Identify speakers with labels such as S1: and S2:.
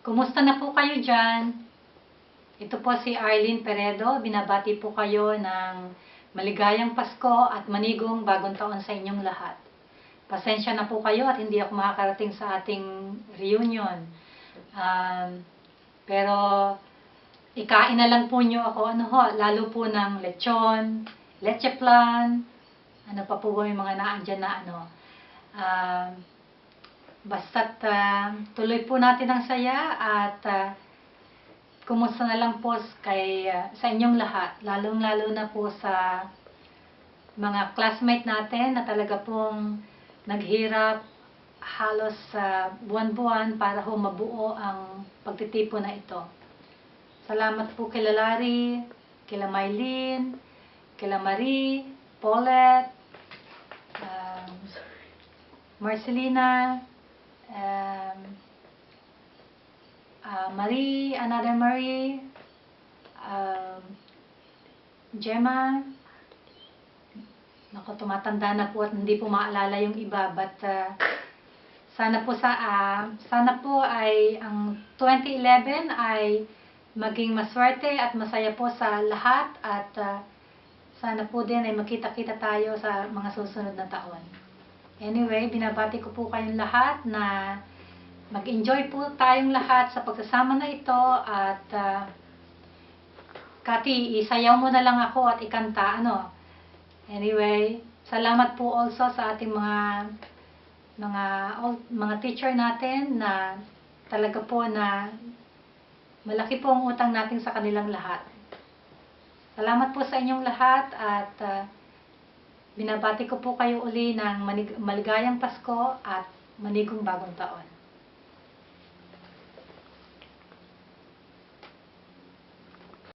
S1: Kumusta na po kayo dyan? Ito po si Arlene Peredo. Binabati po kayo ng maligayang Pasko at manigong bagong taon sa inyong lahat. Pasensya na po kayo at hindi ako makakarating sa ating reunion. Pero ikain na lang po nyo ako, lalo po ng lechon, leche flan, ano pa po ba yung mga naandyan na basta't tuloy po natin ang saya at kumusta na lang po sa inyong lahat, lalong-lalo na po sa mga classmate natin na talaga pong naghirap halos buwan-buwan para ho mabuo ang pagtitipon na ito. Salamat po kila Larry, kila Mylene, kila Marie, Paulette, Marcelina, Marie, another Marie, Gemma. Naku, tumatanda na po at hindi po maalala yung iba, but sana po ay ang 2011 ay maging maswerte at masaya po sa lahat at sana po din ay magkita-kita tayo sa mga susunod na taon. Anyway, binabati ko po kayong lahat na mag-enjoy po tayong lahat sa pagsasama na ito at Kati, isayaw mo na lang ako at ikanta, Anyway, salamat po also sa ating mga teacher natin na talaga po na malaki po ang utang natin sa kanilang lahat. Salamat po sa inyong lahat at binabati ko po kayo uli ng maligayang Pasko at manigong bagong taon.